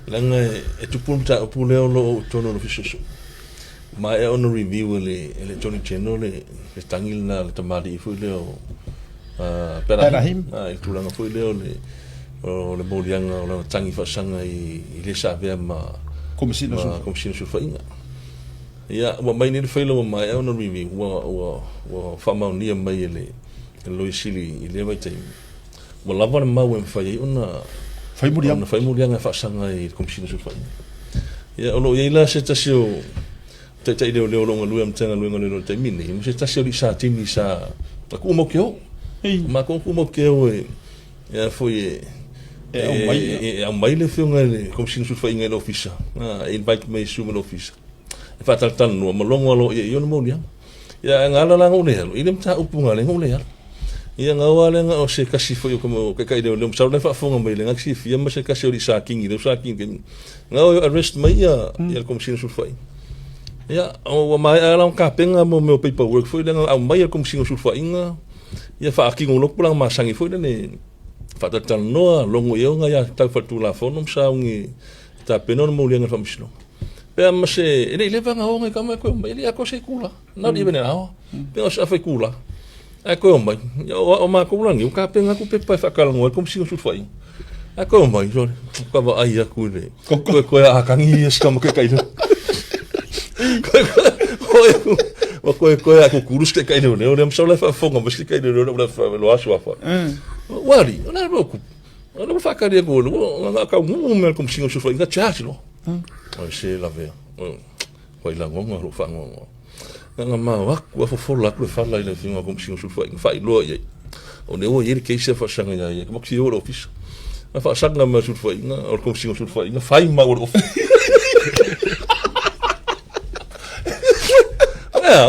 langa e tupun ta puleo lo tono no fisoso ma e ono review le Johnny Channel le tangil na le tamari fu leo perahim e tulanga fu leo le molianga o le tangi fasanga i le savea ma komesina su fainga ya wa mai ni failo ma e ono review wa fama ni mai le loisili i le vai tai wa lava ma wen fai ona fai murianga fa sanga i komesina su fainga ya ono ye la se tasio te leo longa luam tanga luenga leo te mini mo se tasio li sa tini sa ku mo keo ma ku mo keo ya foi e mai le fionga le komesina su fainga le ofisa invite me su me ofisa e fa tal no mo longa lo yo no mo nia ya ngala la ngone lo ile mta upunga le ngole ya ia ngawale nga o se kasi foi como que kai de sa le fa fonga mai le ngaksi fia ma se kasi li sa kingi le sa kingi ngao arrest mai ya komesina su fainga ya o mai ala ka penga mo meu paperwork foi lenga au mai como singo sul fainga ya fa aki ngolo pulang masangi foi ne fa tal no longo yo nga ya ta fa tu la fonom sa ungi ta penon mo lenga fa misno pe ma se ele leva nga o nga kama ko mai ya ko se kula na di bene ao pe o sa fa kula ko mai o ma ko lang yo ka penga ku pe pa fa kala ngo como singo sul fainga ko mai so ka ba ai ya ku le ko ya akangi es como que caído ko aku kurus ke kai no le msa le fa fonga mas ke kai no le fa lo aso fa wali ona roku ona fa ka dia go nga ka mu me como singo so nga chat no o se la ve ko ila ngo ro fa ngo nga ma wa ko fo la ko fa la ile finga como singo so fa lo ye o ne o ye ke se fa sanga ya ko si o office fa sanga ma so fa nga o como singo so fa nga fa ma o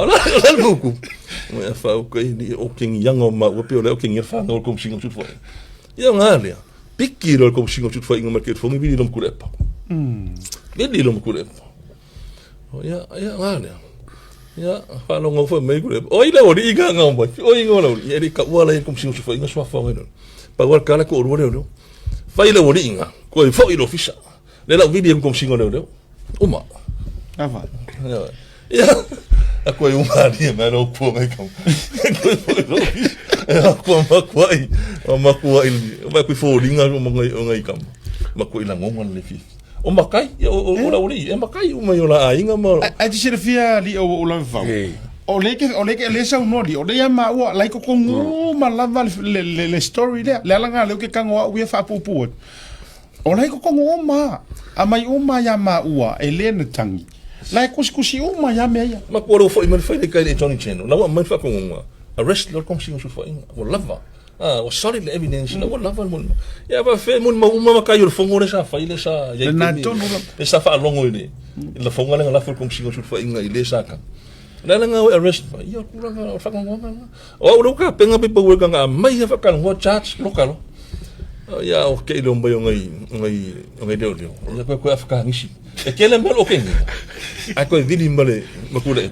la buku mo fa o ke ni o king yang o ma o pe o king fa no como singo tut foi ia ngale piki ro como singo tut foi ngo market fo ngi vidi lom kurepa vidi lom kurepa o ia ngale ia fa lo ngo fo me kurepa o ile o ri ga ngo ba o ngo lo ia ri ka wala como singo tut foi ngo swa fa ngo pa wa kala ko ro no fa ile o ri nga ko fo ile ofisa le la vidi como singo no uma ava ia ako yung mari mero po may kam ako makuha il falling ang mga ikam makuha ilang ngon le fi o makai o la uri makai o may ola ai nga mo ai ti serfia li o la fa o leke le sa no di o le ma o lai ko ngu ma lava le story le la nga le ke kango o fa pupu o lai ko ngu ma amai o ma ya ma ua ele tangi lai kusi uma ya meia ma ko fo man foi de kai de Johnny Channel la man fa ko arrest lo kom singo foi o lava o solid evidence la o lava mo ya va fe mo uma kai o fongo le sa fa ile sa ya le sa fa longo ile la fongo la fa kom singo foi ile sa ka la nga arrest fa ya ku la fa ko o lo ka penga pe power ka mai fa ka ngo chat local ya o ke lo mbayo ngai deo ya ko afka ngishi e kele mal oken ako vidi male makula e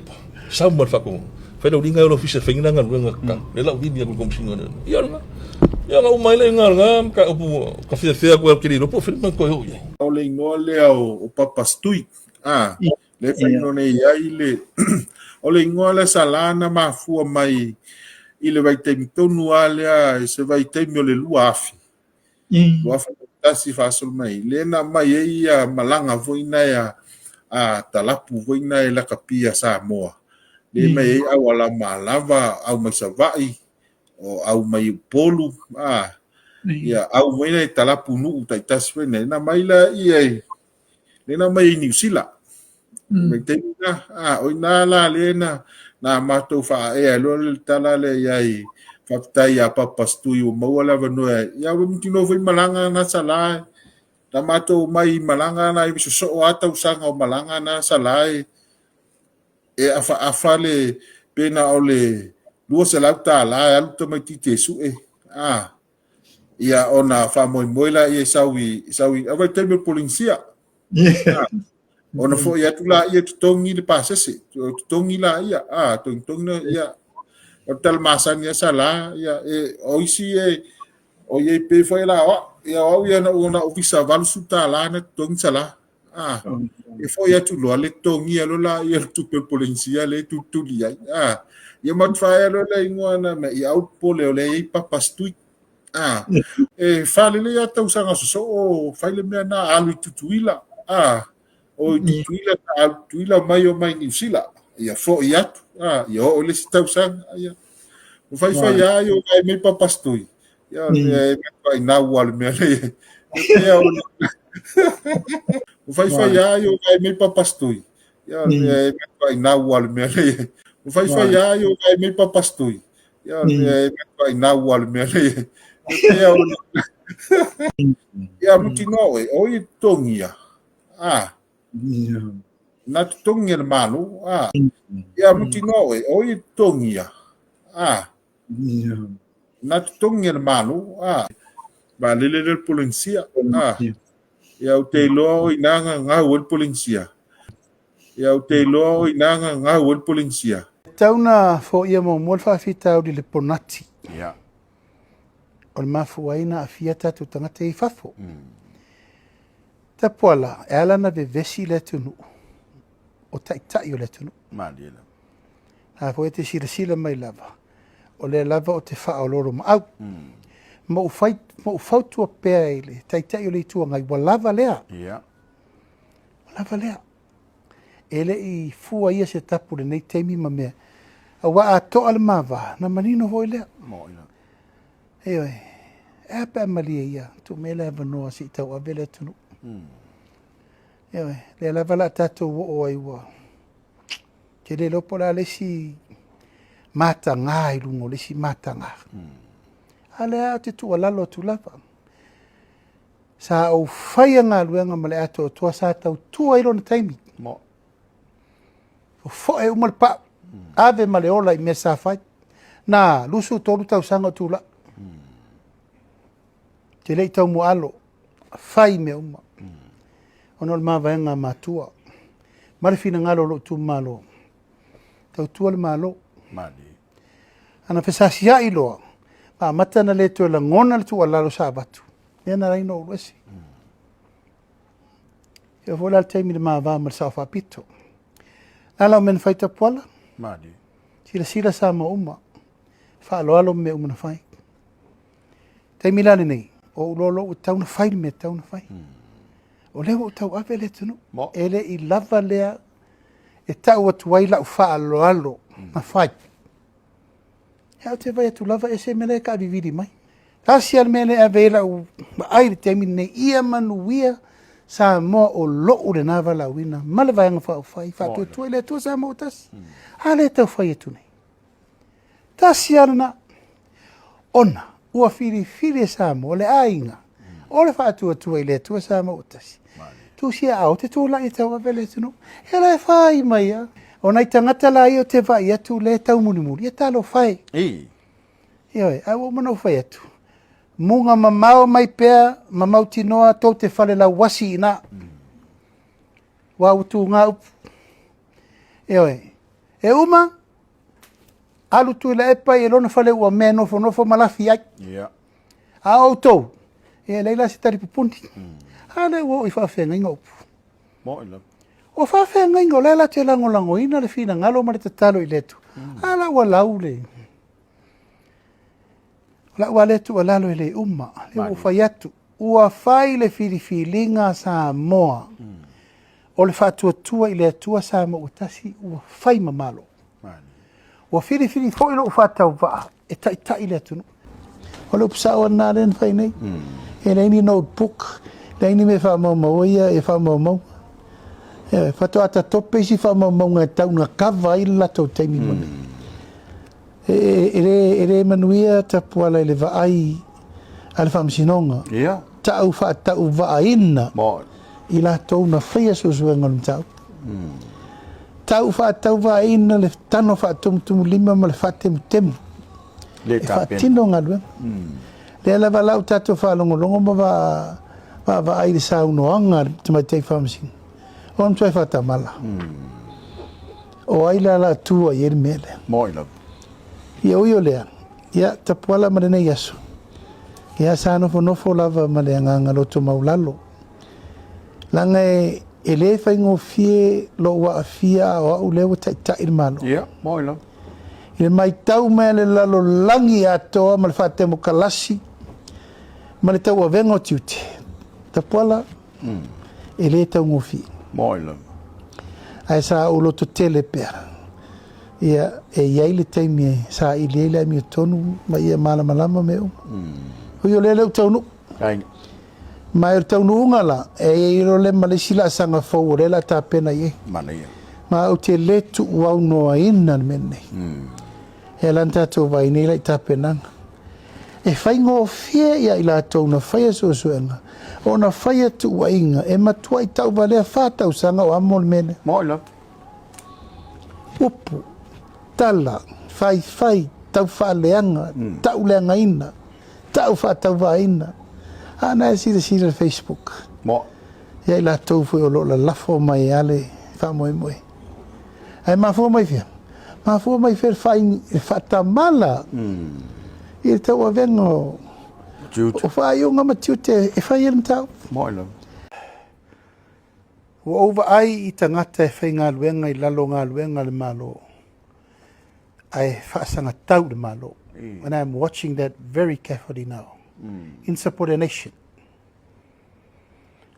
sa mo fa ko fa do dinga lo office fenga nga ka le la vidi ko kom singa ya nga o mai le nga ka ka fe ko ke lo po fe man ko yo o le ngole o papastui le fenga ne ya ile o le ngole salana ma fu mai ile vai te tonu ale se vai te mo le luafi luafi tasi fasul mai lena mai ia malanga voina ya talapu voina la kapia sa moa le mai awala malava au mai savai o au mai polu ia au voina talapu nu tai tasi na mai la ia lena mai New Zealand me tenga oina la lena na mato fa lo tala le ia fatai apa pastui o mawala vano ya mtino foi malanga na sala tamato mai malanga na ibiso so ata usanga o malanga na sala e afale pena ole luo se lauta la alto mai tite su ia ona fa moila ia sawi ava teme policia ona fo ia tula ia tongi le pasese tongi la ia tongi ia o tal masan ya sala ya oisi o ye pe foi la ia au ia na ona ofisa valu suta la na tong sala e foi atu lo le tongi lo la ia tu pe polizia le tu li ia mat fa lo le ngona me ia au pole le i papastui e fale le ata usanga so o fale me na alu tutuila o tutuila tuila mai o mai ni sila ia fo ia ia o le sta usanga ia o fai ia o me papastui ia me vai na wal me le ia o fai ia o me papastui ia me vai na wal me le o fai ia o me papastui ia me vai na wal me le ia mutino e o i tongia na tongia le manu ia mutino e o i tongia na tongia le manu ba le polizia ia o te lo inanga nga o polizia ia o te lo inanga nga o polizia tauna fo ia mo fa fita o le ponati o le mafuaina afiata tu tangata i fafo. Ta poala, e ala na vevesi le tunu. O taitai o le tunu. Malila. A po e te sila mai lava. O le lava o te wha o loro ma au. Ma u fautua pēa i le taitai o le tua ngai wa lava lea. Lava lea. E le i fua ia se tapu le nei teimi ma mea. A wa a toa le mawa, na manino hoi lea. Moina. Ewe, e pa malia ia, tu mele ava noa si tau avele tunu. Ewe, le lava la tatou o ai ua. Ke le lopo la lesi mata ngā i lungo, lesi mata ngā. A le au te tua lalo tu lava. Sa au whaia ngā luenga ma le ato o tua sa tau tua iro na taimi. Mo. O foe umal pa, ave ma le ola i mea sa whai. Nā, lusu tolu tau sanga tu la. Te lei tau mo alo, whai me uma. Ono le mawaenga matua. Marifina ngalo lo tu malo. Tau tua le malo. Mali. Ana pesasi ya iloa. Ma matana le tu la ngona le tu alalo sa batu. Nena raino uwesi. Ia vola le teimi le mawa ma le sa whapito. Nala o men whaita puala. Mali. Sila sa ma uma. Wha alo me uma na whai. Teimi lani nei. O ulolo o tau na whai me tau na whai. O leo o tau awe le tunu. Ele i lava lea e tau atu waila u wha alo na whai. Hea te vai atu lava e se mele ka viviri mai. Kasi al mele a veila u aire teimi nei ia manu ia sa moa o lo ure na wala wina. Male vai anga wha u whai. Wha tu tu ele tu sa mo tas. Ale tau whai e tu nei. Tasi alana ona. Ua firi sa mo le ainga. O le wha atua tua i le tua sa mo utasi. Tu sia au te tūla i tau awele tunu. E lai whai mai a. O nei tangata la i o te vai atu le tau mulimuri. E talo whai. Ioi, au o mana whai atu. Munga mamau mai pea, mamau tinoa tau te whale la wasi ina. Wa utu ngā upu. Ioi, e uma, alu tu la epa e lona fale ua mea nofo malafi ai. A au tau. E leila si tari pupundi. Ale ua i whawhenga inga upu. O whawhenga inga o leila te lango ina le whina ngalo ma le tatalo i letu. Ala ua lau le. La ua letu a lalo i le uma. Le ua whai atu. Ua whai le whiriwhilinga sa moa. O le whatuatua i le atua sa mo utasi ua whai mamalo. Ua whiriwhiri fo ilo whatau waa. E tai le atunu. O le upsao na len whai nei. E leini notebook. Leini me whamau ia e whamau. E whatu ata tope si whamau ngā tau na kawa i lato teimi mone. E re manuia tapuala i le vaai a le whamsinonga. Tau whatau vaaina. I lato na whaia susuenga le tau. Tau whatau vaaina le tano whatumtumu lima ma le whatemutemu. E whatino ngā lue. Le ala walau tato whalongolongo ma vaai le saunoanga te mai tei whamsinga. O am tuai whatamala. O aila la tua i eri mele. Moila. Ia ui o lea. Ia tapuala marene yasu. Ia sa nofo lava ma le agaga loto maulalo. Langa e le faigofie lo uaafia aʻoaʻu lea ua taʻitaʻi le malo. Ia, mo ila. I le maitau mea le lalolagi atoa ma le faatemo kalasi ma le tauavega o tiute. Tapuala e lē taugofie. Mo ila. Ae sa o loto tele pea. Ia e iai le taimi ai sa ili ai le ami tonu ma ia malamalama me uma. Hui o le leu taunu. Ai. Ma e taunuunga la e iro le ma le sila sanga fau o le la tapena ie. Mana ia. Ma o te le tu wau noa ina le mene. E lan tatou vai nei lai tapenanga. E whai ngō fie ia i la tau na whaia suenga. O na whaia tu wainga e matua i tau valea whātau sanga o amo le mene. Mo ila. Upu, tala, whai, tau whaaleanga, tau leanga ina, tau whātau waina. Ana e sira Facebook. Mo. Ia i la tau fui o lo la lafo mai ale whamoe. Ai mafua mai fia. Mafua mai fia whatamala. I le tau avenga o whaionga matiute e whai ele tau. Mo ila. Ua ova ai I tangata e whai ngā luenga I lalo ngā luenga le malo. Ai whaasanga tau le malo. And I'm watching that very carefully now. Insubordination.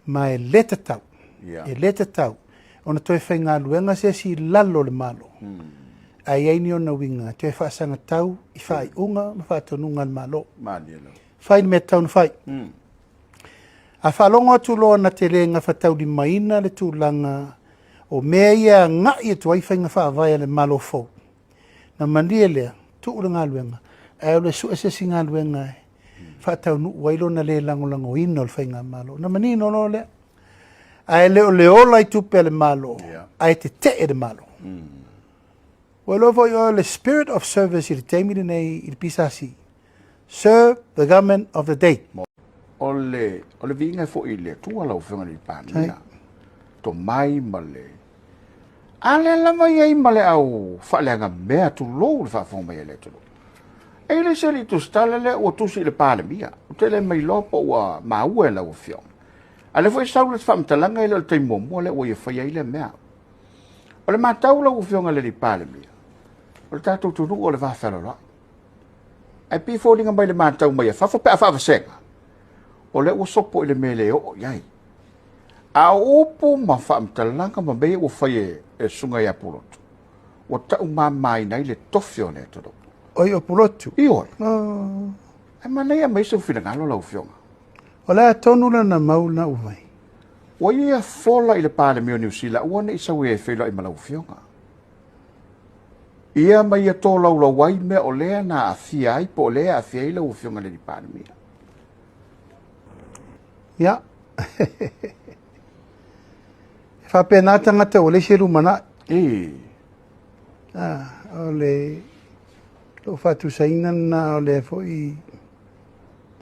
Ma e leta tau. E leta tau. Ona toi whai ngā luenga se si lalo le malo. Ai eini ona winga. Toi whaasanga tau I whai unga ma whaatonunga le malo. Maniela. Whai me tau na whai. A whalonga atu loa na te renga whatau di maina le tūlanga o mea ia ngai atu ai whainga whaavaya le malo fau. Na mandia lea, tuura ngā luenga. Ai ole su esesi ngā luenga e. Whatau nu wailo na le lango ino le whainga malo. Na mani no lo lea. Ai leo leola I tupe le malo. Ai te te le malo. Wailo voi o le spirit of service I le teimiri nei I le pisasi. Serve the government of the day. Ole vinga fo ile tu ala ufunga ni Palemia. To mai male. Ale la mai ai male au falenga mea tu lo fa fo mai ele tu. Ele se li tu stalele o tu si le Palemia. Tele mai lopo wa maua la ufio. Ale foi saule fam talanga ile te momo le o ye fa ile mea. Ole matau la ufio ngale li Palemia. Ole tatu tu o le va fa la. Ai pi fo dinga mai le matau mai fa fa senga. O le ua sopo I le mele o iai. A upu ma whaamtalanga ma mei o whaie e sunga I apulotu. O tau mai nei le tofio ne todo. Oi o pulotu? I oi. Ai manei a meise ufina ngalo lau fionga. O lea tonula na mau na uvai. O ia fola I le Palemia New Zealand ua ne isa ue e whelo I malau fionga. Ia mai a tō lau wai mea o lea na a fia ai po lea a fia I lau fionga le di Palemia. Ia. Whapena tangata o le shiru mana. O le lo fatu saina na o le fo I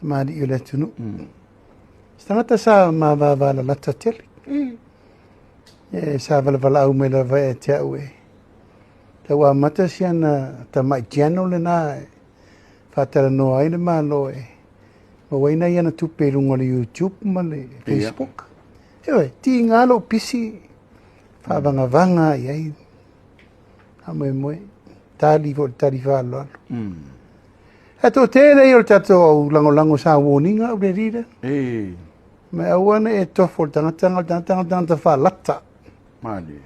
tamari I le tunu. Stangata sa ma la lata tele. Sa vala au me la vai te au e. Te wa mata siana tamai tiano le na fatara no ai le malo e. Ma waina ia na tupe runga le YouTube ma le Facebook. Ewe, ti ngalo pisi whavanga iai. Moe. Tali whalo alo. Ato tēnei o le tato au lango sa warninga au le rira. Me awana e tofo tangata whalata. Mani.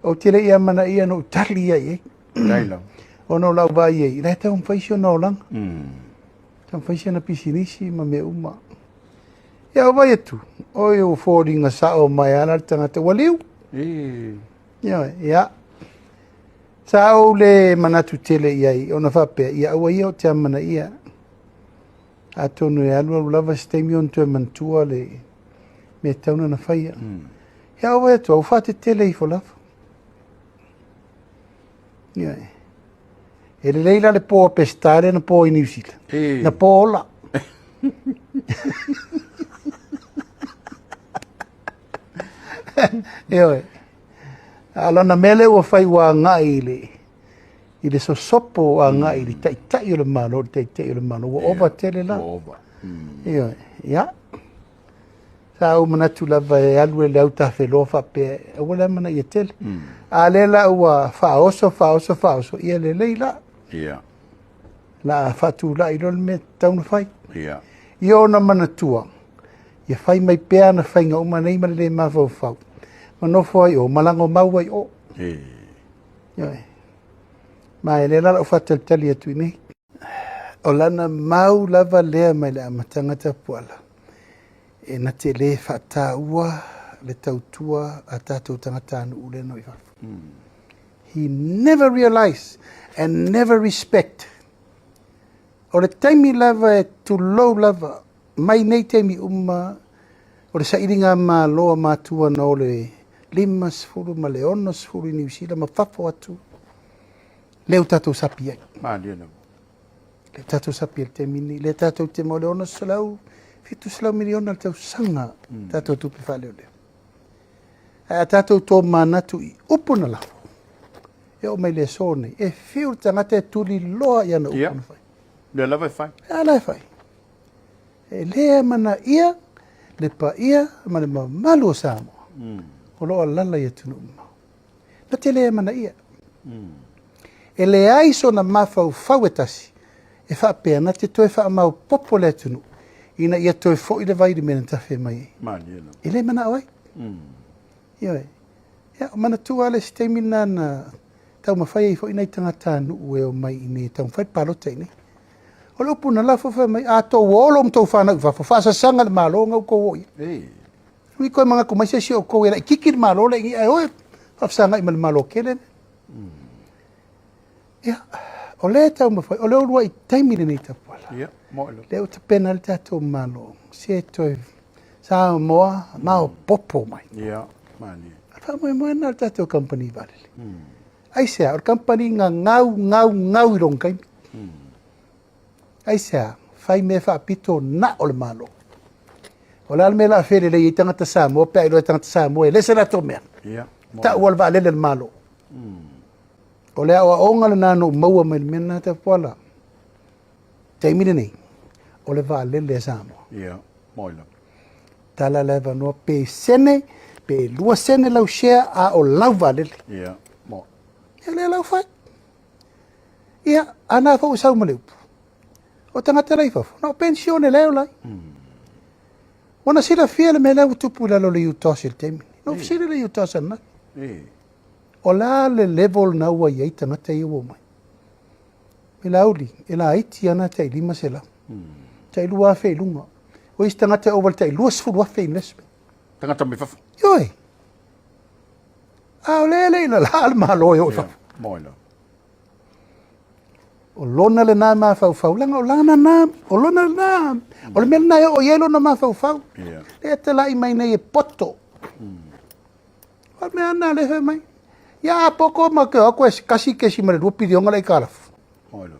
O tele ia mana ia no tali iai. Laila. O no lau vai iai. Rai tau mwhaisio no langa. Tam faisia na pisinisi ma me uma. Ia o vai atu. O e o fōringa sa o mai ana tangata waliu. Ia. Sa o le manatu tele iai. O na whapea. Ia awa ia o te amana ia. A tonu e alua lava stemi on tue mantua le me tauna na whaia. Ia o vai atu. Au whate tele I folafa. Ia e le leila le po pestare na po I New Zealand. Na po ola. Eoi. Ala na mele ua whai wa ngai I le sosopo a ngai I tai o le mano, tai o le mano. Ua ova tele la. ia sa o mana tu lava e alu e lau ta felo fa pe wala mana ia tele a le la ua fa oso ia le leila la fa tu la ilo me tau na fai io na mana tua ia fai mai pea na fai nga uma nei ma le ma fau ma no foi o malango mau ai o ma le la o fatel tali atu nei o lana mau lava lea mai le amatangata puala e na te le fata ua le tautua a tātou tangata anu ule no i fafu. He never realized and never respect. O le taimi lava e tu low lava mai nei taimi o le sairinga ma loa mātua na o le 5 ma le 6 i New Zealand ma fafo atu leo tātou sapi ai. Le tātou sapi al te mini, le tātou te mo le 7 miliona le tau sanga tātou tupi whale o leo. A tātou tō manatu i upuna lau. E o mai le sone, e whiu tangata e tuli loa i ana upuna whai. Le lava fai. A lai whai. E lea mana ia, le pa ia, ma le malu o Samoa. O loa lala i atunu umau. Na te lea mana ia. E le aiso na mawhau whauetasi. E whapea na te toe wha mau popo le atunu. Ina ia toe fo i le vairi mena tawhi mai. E le mana awai. Ia mana tua le stemina na tau mawhai ai fo i nei tangata nu ue o mai i nei tau mwhai palota i nei. O le upuna la fofa mai a tō wolo mtou whanau whafo whasa sanga le malo ngau kou oi. Ui koe mga kumaisia si o kou e la i kiki le malo le i ai oe whafsanga i ma le malo kele. Ia, o le tau mawhai, o le orua i taimile nei tapuala. Ia, moelo. Le o te pena le tatou malo, se toi sa moa, mao popo mai. Ia, mani. Alfa moe na le tatou company valele. Ai sea, o company ngau i rongai. Ai sea, fai me fa pito na o le malo. O la me la fere le i tangata Samoa, pe ilo tangata Samoa, le se la to mea. Ia. Ta ua le valele le malo. O le awa onga le nano maua mai mena te poala. Taimine nei, o le valele Samoa. Ia, moelo. Tala leva noa pe sene, pe lua sene lau share a o lau valele. Ia, mo. Ia le lau fai. Ia, ana fau sau maleupu. O tangata rai fafo. Na o pensione leo lai. Wana sila fia le me leo tupu lalo le utosi le temini. No sila le utosi na. O la le level na ua iai tangata i uo mai. Me lauli, e la aiti ana tai 5 se lau. Tai lua afe lunga. O isi tangata o wal tai lua sfuru afe inesme. Tangata me fafo. Yoi. A o lele ina la alma loe o fafo. Moelo. O lona le nā mawhau langa, o lana nā, o lona le nā. O le mele nā o yelo na mawhau. Le te lai mai nei e poto. O me ana le he mai. Ia poko ma ke ako e kasi kesi ma le rupi di onga lai karafu. Moelo.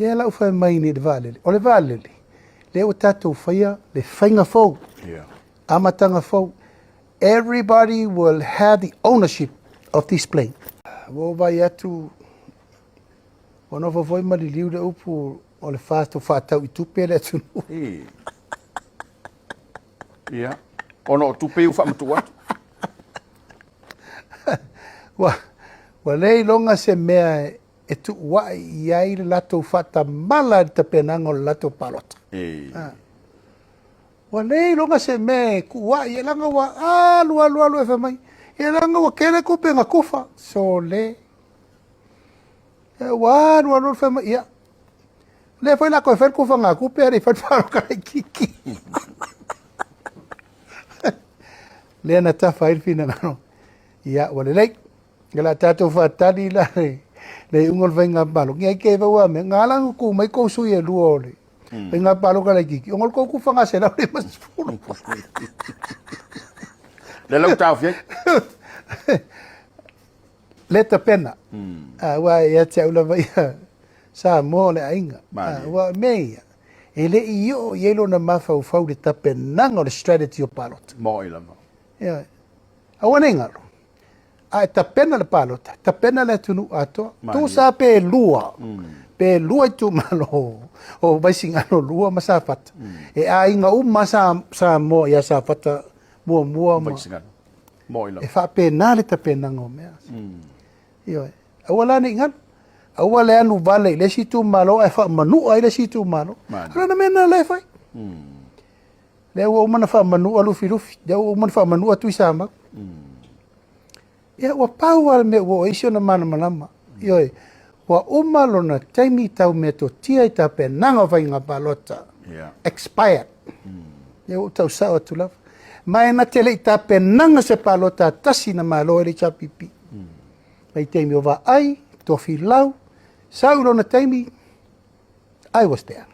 Ia lau whai mai ni le valele. O le valele. Le o tātou whaia, le whainga fau. Amatanga fau. Everybody will have the ownership of this plane. Wo vai atu ono fo foi mali liu le upu o le fasto fatau I tupe le atu. Ia. Ono tupe u fa matu atu. Wa lei longa se mea e tu wa iai le lato fata mala te penango le lato palota. Wa lei longa se mea ku wa i langa wa alu e fa mai. E langa wa kele kupe nga kufa. So le Waru fema ia. Le foi la ko fer ku fanga ku pere fa fa ka kiki. Le na ta fa il fina no. Ia wale le. Gala tato fa tali la le ungol venga balo. Ngai ke va me ngala ku mai ko su ye luole. Venga balo ka kiki. Ungol ko ku fanga se la le mas fulu. Le lau tau fie. Leta pena. Wa ia te ula vai sa mo le ainga. Wa meia. E le io yelo na mafau fau de tapenanga le strategy o palot. Mo ila mo. Ia. Awana ngalo. A tapena le palot. Tapena le tunu ato. Tu sa pe lua. pe lua tu malo o vai singalo lua masa fata e a inga sa mo ya sa fata mua vai singalo mo ilo e fa pe nale ta pe nango me yo awala ni ngal awala anu vale le si tu malo e fa manu ai le si tu malo ana mena le fai le o mana fa manu alu filufi le o mana fa manu atu sama ya wa power me wo isio na mana malama yo wa umalo na taimi tau me to tia i ta pe nanga vai ngā palota. Expired. Ia tau sao atu lava. Mai na tele i ta pe nanga se palota tasi na malo ele cha pipi. Mai taimi o va ai, tofi lau, sauro na taimi, I was there.